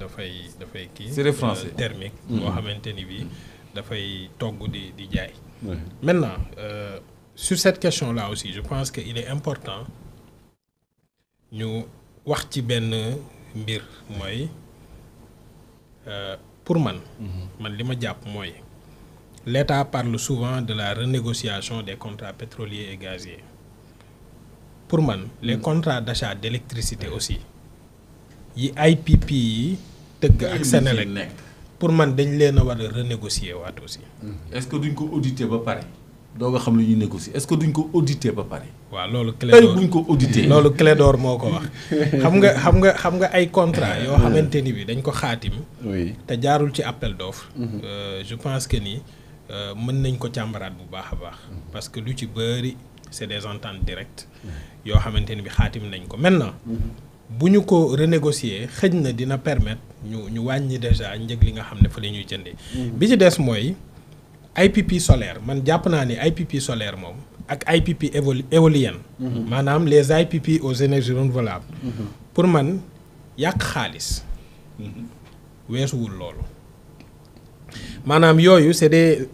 dafay kii. c'est des français thermique. boo xamante ni bii dafay togg di jaay. maintenant sur cette question là aussi je pense que il est important ñu wax ci benn mbir mooy pour man li ma jàpp mooy l'État parle souvent de la renégociation des contrats pétroliers et gaziers pour man les contrats d'achat d'électricité aussi yi IPP yi tëgg ak Senelec pour man dañ leen a war a renégocier waat aussi. est-ce que duñ ko auditer ba pare doo nga xam lu ñuy négocier est-ce que duñ ko auditer ba pare. waaw loolu Clédor buñ ko auditer. loolu Clédor moo ko wax xam nga ay contrat yoo xamante ni bi dañ ko xaatim. te jaarul ci appel d'offre. je pense que ni mën nañ ko càmbaraat bu baax a baax. parce que lu ci bëri c'est des ententes directes. yoo xamante ni bi xaatim nañ ko maintenant. bu ñu ko renégocier xëj na dina permettre ñu wàññi déjà njëg li nga xam ne fa la ñuy jëndee. bi ci des mooy IPP solaire man jàpp naa ni IPP solaire moom ak IPP éolienne. maanaam les IPP aux énergies renouvelables. pour man yàq xaalis. weesuwul loolu. maanaam yooyu c'est des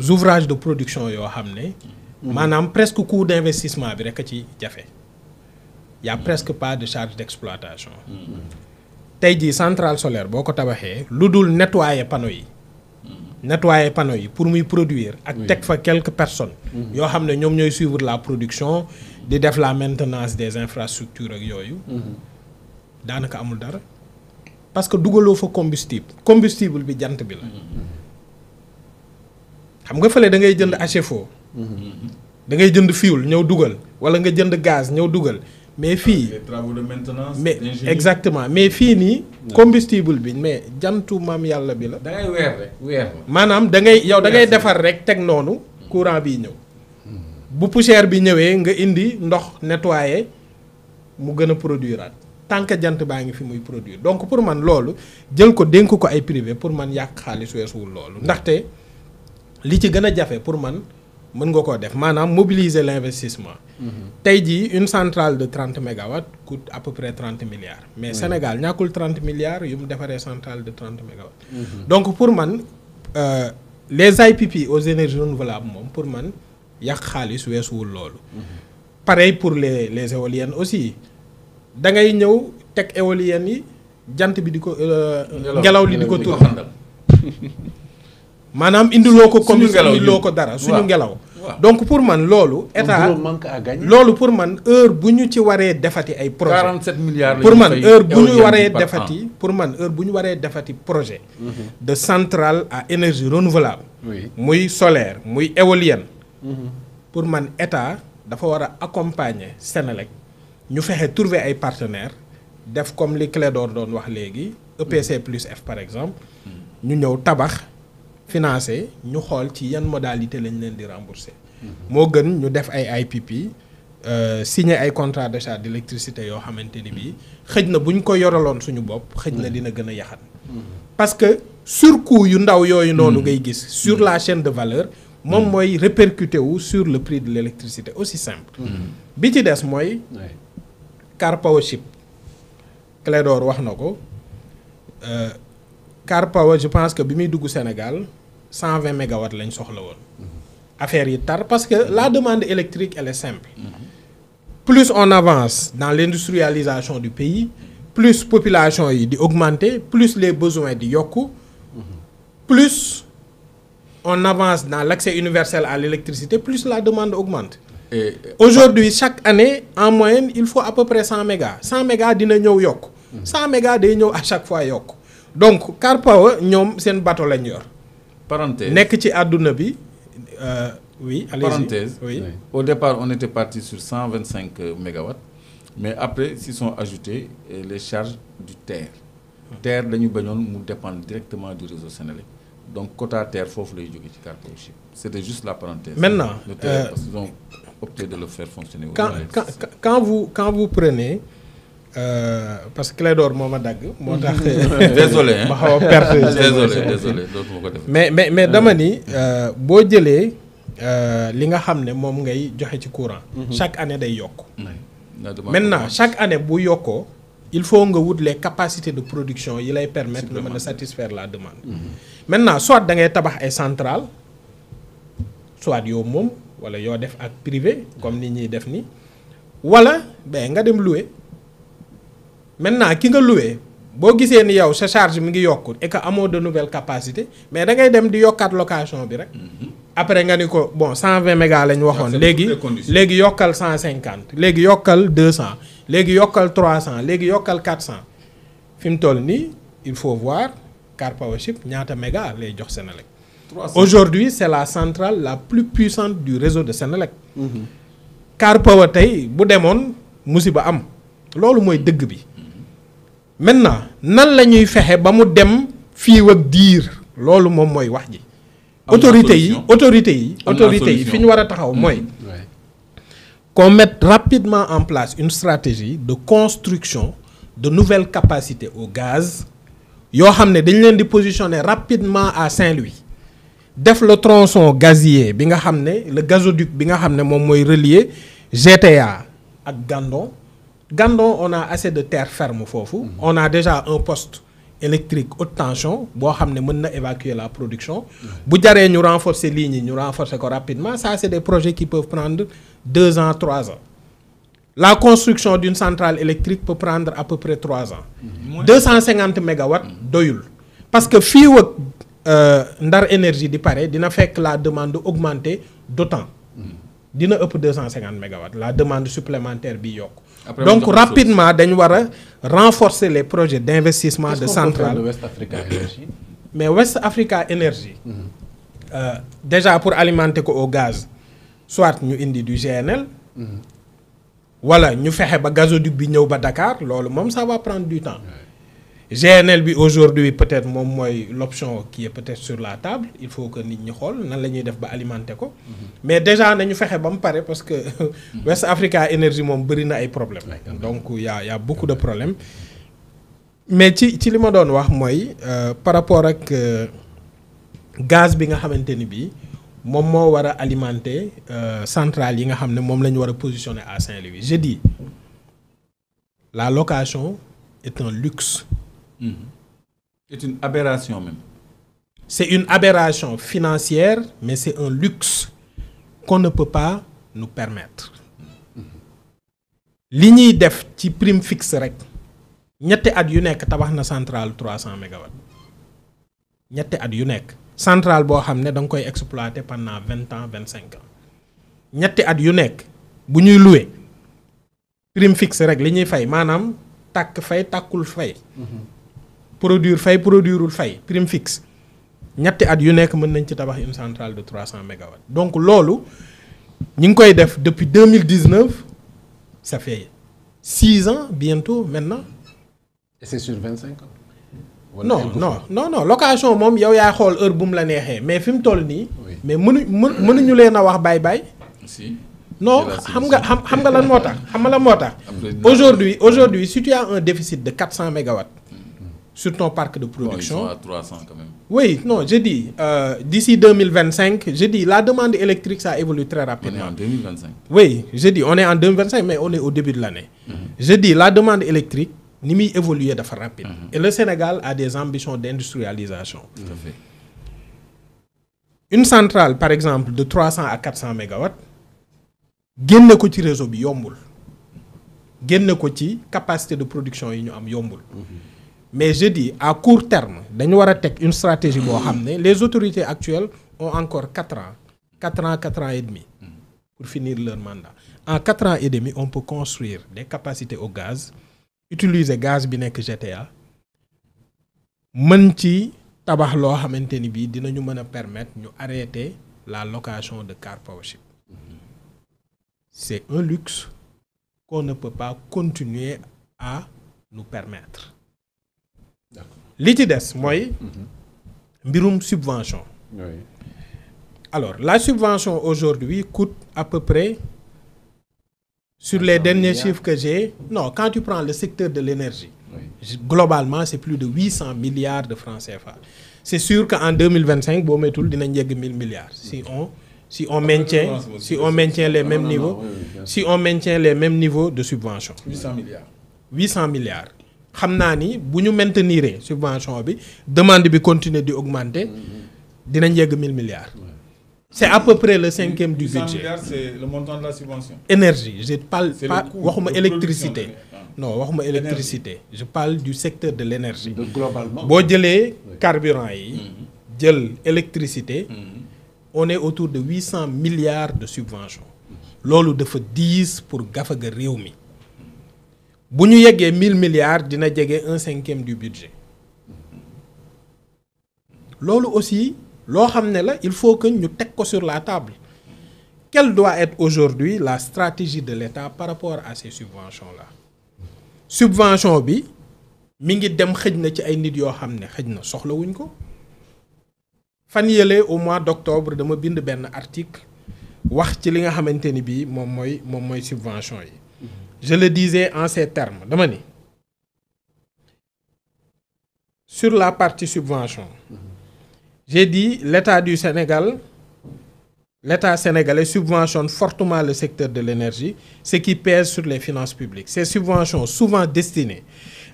ouvrages de production yoo xam ne. maanaam presque coût d'investissement bi rek a ci jafe. y a presque pas de charge d'exploitation. tey jii centrale solaire boo ko tabaxee lu dul nettoyer panneaux yi. nettoyer panneaux yi pour muy produire. ak teg fa quelques personnes. yoo xam ne ñoom ñooy suivre la production di def la maintenance des infrastructures ak yooyu. daanaka amul dara. parce que dugaloo fa combustible bi jant bi la. xam nga fële da ngay jënd HFO. da ngay jënd fuel ñëw dugal wala nga jënd gaz ñëw dugal. mais fii les travaux de maintenance. mais exactement mais fii nii. combustible bi mais jantu maam yàlla bi la. da ngay weer la. maanaam da ngay yow da ngay defar rek teg noonu courant bi ñëw. bu poussière bi ñëwee nga indi ndox nettoyer mu gën a produiraat tant que jant baa ngi fi muy produire donc pour man loolu jël ko dénk ko ay privé pour man yàq xaalis weesuwul loolu ndaxte li ci gën a jafe pour man mën nga koo def maanaam mobiliser l'investissement. tey jii une centrale de 30 mégawatts coûte à peu près 30 milliards. mais Sénégal ñàkkul 30 milliards yu mu defaree centrale de 30 mégawatts. donc pour man les IPP aux énergies renouvelables moom pour man yàq xaalis weesuwul loolu. pareil pour les éoliennes aussi da ngay ñëw teg éoliennes yi jant bi di ko. ngelaw li di ko tur. maanaam indiloo ko comme indiloo ko dara suñu ngelaw. donc pour man loolu. état loolu pour man heure bu ñu ci waree defati ay projet 47 milliards pour man heure bu ñu waree defati pour man heure bu ñu waree defati projet. de centrale à énergie renouvelable. muy solaire muy éolienne. pour man état dafa war a accompagner Senelec ñu fexe trouver ay partenaires def comme li Clédor doon wax léegi EPC plus F par exemple. ñu ñëw tabax. financé ñu xool ci yan modalité lañ leen di rembourser. moo gën ñu def ay IPP signer ay contrat d'achat d'électricité yoo xamante ni bii xëj na bu ñu ko yoraloon suñu bopp xëj na dina gën a yaxat parce que surcoût yu ndaw yooyu noonu ngay gis sur la chaîne de valeur moom mooy répercuté wu sur le prix de l'électricité aussi simple. bi ci des mooy car power ship Clédor wax na ko car power je pense que bi muy dugg Sénégal 120 mégawatts lañ soxla woon. affaire yi tar parce que la demande électrique elle est simple. plus on avance dans l'industrialisation du pays plus population yi di augmenter plus les besoins di yokku plus on avance dans l'accès universel à l'électricité plus la demande augmente. Et aujourd'hui chaque année en moyenne il faut à peu près 100 mégas 100 mégas dina ñëw yokk 100 mégas day ñëw à chaque fois yokk donc Car Power ñoom seen bateau lañ yor. parenthèse nekk ci àdduna bi oui allez-y. Parenthèse oui. Au départ on était parti sur 125 mégawatts mais après s'y sont ajoutés les charges du TER. TER dañu bañoon mu dépendre directement du réseau Senelec donc quota TER foofu lay jóge ci Car Power Ship c'était juste la parenthèse. Maintenant le TER parce qu'ils ont opté de le faire fonctionner. Quand vous prenez parce que Clédor moo ma dagg. moo tax désolé ma xaw a perte. désolé dootuma ko def. mais dama ni boo jëlee li nga xam ne moom ngay joxe ci courant. chaque année day yokk. maintenant chaque année bu yokkoo il faut nga wut les capacités de production yi lay permettre nga mën a satisfaire la demande. Maintenant soit da ngay tabax ay centrales soit yow moom wala yoo def ak privé comme ni ñuy def ni wala ben nga dem louer. Maintenant ki nga louer boo gisee ni yow sa charge mi ngi yokku et que amoo de nouvelles capacités mais da ngay dem di yokkaat location bi rek. Après nga ni ko bon 120 mégas lañ waxoon léegi yokkal 150 léegi yokkal 200 léegi yokkal 300 léegi yokkal 400 fi mu toll nii il faut voir Car Powership ñaata mégas lay jox Senelec. Aujourd'hui c'est la centrale la plus puissante du réseau de Senelec. Car Power tey bu demoon musiba am loolu mooy dëgg bi. Maintenant nan la ñuy fexe ba mu dem fii ak diir loolu moom mooy wax ji. autorité yi fi ñu war a taxaw mooy qu'on mette rapidement en place une stratégie de construction de nouvelles capacités au gaz yoo xam ne dañ leen di positionner rapidement à Saint-Louis def le tronçon gazier bi nga xam ne le gazoduc bi nga xam ne moom mooy relier GTA ak Gandon on a assez de terre ferme foofu on a déjà un poste électrique haute tension boo xam ne mën na évacuer la production bu jaree ñu renforcer lignes yi ñu renforcer ko rapidement ça c'est des projets qui peuvent prendre 2 ans 3 ans la construction d'une centrale électrique peut prendre à peu près 3 ans 250 mégawatts doyul parce que fii ak Ndar énergie di pare dina fekk la demande augmenter d'autant dina ëpp 250 mégawatts la demande supplémentaire bi yokk donc rapidement dañu war a renforcer les projets d'investissement de centrales de West Africa Energy. Mais West Africa Energy déjà pour alimenter ko au gaz soit ñu indi du GNL wala ñu fexe ba gazoduc bi ñëw ba Dakar loolu moom ça va prendre du temps GNL bi aujourd'hui peut-être moom mooy l'option qui est peut-être sur la table il faut que nit ñi xool nan la ñuy def ba alimenter ko mais déjà nañu fexe ba mu pare parce que West Africa Energy moom bëri na ay problèmes donc y a beaucoup de problèmes mais ci li ma doon wax mooy par rapport ak gaz bi nga xamante ni bii moom moo war a alimenter centrale yi nga xam ne moom la ñu war a positionner à Saint-Louis je dis la location est un luxe. C'est une aberration même. C'est une aberration financière, mais c'est un luxe qu'on ne peut pas nous permettre. Li ñuy def ci prime fixe rek ñetti at yu nekk tabax na centrale 300 mégawatts ñetti at yu nekk centrale boo xam ne da nga koy exploiter pendant 20 ans 25 ans ñetti at yu nekk bu ñuy louer prime fixe rek li ñuy fay maanaam tàkk fay tàkkul fay. produire fay produireul fay prime fixe ñetti at yu nekk mën nañ ci tabax une centrale de 300 mégawatts donc loolu ñu ngi koy def depuis 2019 ça fait 6 ans bientôt maintenant. Et c'est sur 25 ans. non location moom yow yaay xool heure bu mu la neexee mais fi mu toll nii. mais mënuñu leen a wax bàyyi. si. non xam nga lan moo tax aujourd'hui si tu as un déficit de 400 mégawatts. Sur ton parc de production. Bon, ils sont à 300 quand même. Oui, non, je dis, d'ici 2025, je dis, la demande électrique, ça évolue très rapidement. On est en 2025. Oui, je dis, on est en 2025, mais on est au début de l'année. Je dis, la demande électrique, ni mi évolue de façon rapide. Et le Sénégal a des ambitions d'industrialisation. Tout à fait. Une centrale, par exemple, de 300 à 400 mégawatts, génne ko ci réseau bi yombul. Génne ko ci capacité de production yi ñu am yombul. Mais je dis, à court terme, nous devons une stratégie pour ramener. Les autorités actuelles ont encore 4 ans. 4 ans et demi pour finir leur mandat. En 4 ans et demi, on peut construire des capacités au gaz, utiliser gaz binek GTA, mën ci tabax loo xamante ni bii dinañu mën a permettre ñu arrêter la location de Car Powership. C'est un luxe qu'on ne peut pas continuer à nous permettre. Li ci des mooy mbirum subvention. Alors la subvention aujourd'hui coûte à peu près sur les derniers chiffres que j'ai, non, quand tu prends le secteur de l'énergie, globalement c'est plus de 800 milliards de francs CFA. C'est sûr qu'en 2025 boo metul dinañ yegg 1000 milliards si on maintient les mêmes niveaux de subvention. 800 milliards. 800 milliards. xam naa ni bu ñu maintenir subvention bi demande bi continuer di augmenter dinañ yegg 1000 milliards. C'est à peu près le 5e du budget. 800 milliards, c'est le montant de la subvention. Énergie, je parle C'est pas le coût waxuma de électricité. production. Non, waxuma électricité. Je parle du secteur de l'énergie. Globalement. Boo jëlee carburant yi jël électricité, on est autour de 800 milliards de subventions. Loolu dafa 10 pour gafaga réew mi. Bu ñu yeggee 1000 milliards dina jege 1/5 du budget. Loolu aussi loo xam ne la il faut que ñu teg ko sur la table. Quelle doit être aujourd'hui la stratégie de l'État par rapport à ces subventions-là? Subvention bi mi ngi dem xëj na ci ay nit yoo xam ne xëj na soxlawuñ ko. Fan yële au mois d'octobre dama bind benn article wax ci li nga xamante ni bii moom mooy subvention yi. Je le disais en ces termes dama ni sur la partie subvention. J'ai dit l'État du Sénégal, l'État sénégalais subventionne fortement le secteur de l'énergie, ce qui pèse sur les finances publiques. Ces subventions, souvent destinées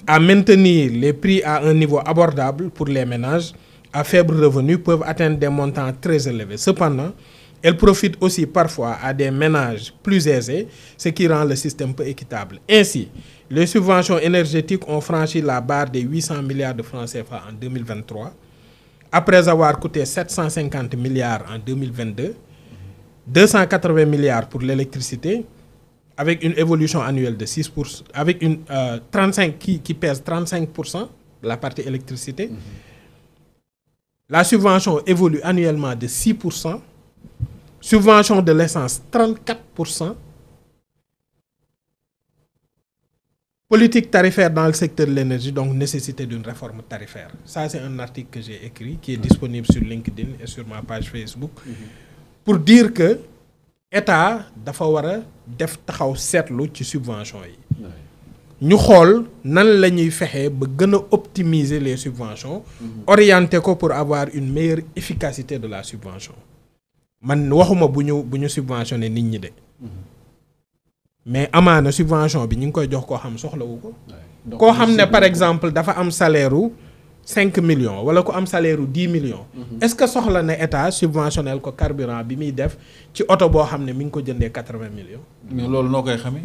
à maintenir les prix à un niveau abordable pour les ménages à faible revenu, peuvent atteindre des montants très élevés. Cependant, elles profitent aussi parfois à des ménages plus aisés, ce qui rend le système peu équitable. Ainsi, les subventions énergétiques ont franchi la barre des 800 milliards de francs CFA en 2023. Après avoir coûté 750 milliards en 2022, 280 milliards pour l'électricité, avec une évolution annuelle de 6%, avec une 35 qui pèse 35% de la partie électricité. La subvention évolue annuellement de 6%. Subvention de l'essence, 34%. Politique tarifaire dans le secteur de l'énergie, donc nécessité d'une réforme tarifaire. Ça, c'est un article que j'ai écrit, qui est disponible sur LinkedIn et sur ma page Facebook, pour dire que l'État dafa war a def taxaw seetlu ci subvention yi. ñu xool nan la ñuy fexe ba gën a optimiser les subventions, orienter ko pour avoir une meilleure efficacité de la subvention. Man waxuma bu ñu subventionné nit ñi de. Mais amaana subvention bi ñu ngi koy jox koo xam soxlawu ko. Koo xam ne par exemple dafa am salaire u 5 millions wala ko am salaire u 10 millions. Est-ce que soxla na état subventionnel ko carburant bi muy def ci oto boo xam ne mi ngi ko jëndee 80 millions. Mais loolu noo koy xamee.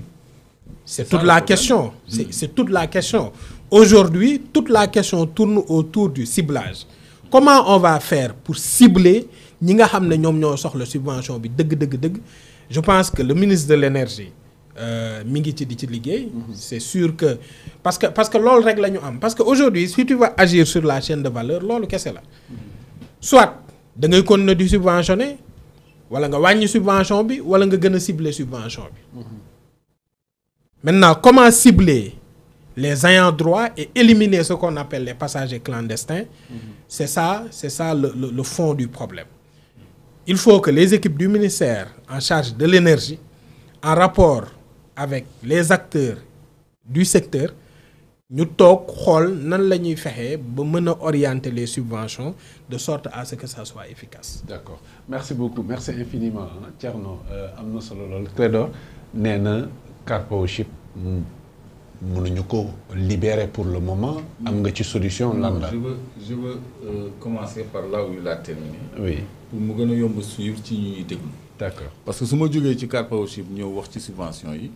C'est toute la question. C'est toute la question. Aujourd'hui, toute la question tourne autour du ciblage. Comment on va faire pour cibler ñi nga xam ne ñoom ñoo soxla subvention bi dëgg. Je pense que le ministre de l'énergie mi ngi ci di ci liggéey. C'est sûr que parce que loolu rek la ñu am parce que aujourd'hui si tu vas agir sur la chaîne de valeur loolu kese la. Soit da ngay continuer di subventionner wala nga wàññi subvention bi wala nga gën a cibler subvention bi. Maintenant, comment cibler les ayants droit et éliminer ce qu'on appelle les passagers clandestins? C'est ça le fond du problème. Il faut que les équipes du ministère en charge de l'énergie, en rapport avec les acteurs du secteur, ñu toog xool nan la ñuy fexe ba mën a orienter les subventions de sorte à ce que ça soit efficace. D'accord. Merci beaucoup. Merci infiniment. Thierno, am na solo lool. Clédor nee na Carpoship mënuñu ko libérer pour le moment. Am nga ci solution lan la. Je veux commencer par là où il a terminé. Oui. Pour mu gën a yomb suivre ci ñuy déglu. D'accord. Parce que su ma jógee ci Carpoship ñëw wax ci subvention yi.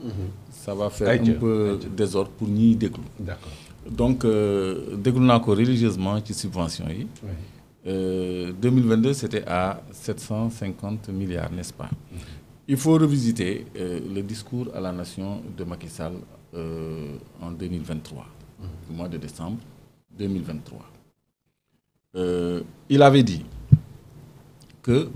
Ça va faire un peu désordre pour ñiy déglu. D'accord. Donc déglu naa ko religieusement ci subvention yi. Oui. 2022 c'était à 750 milliards, n'est-ce pas? Il faut revisiter le discours à la nation de Macky Sall en 2023, au mois de décembre 2023. Il avait dit que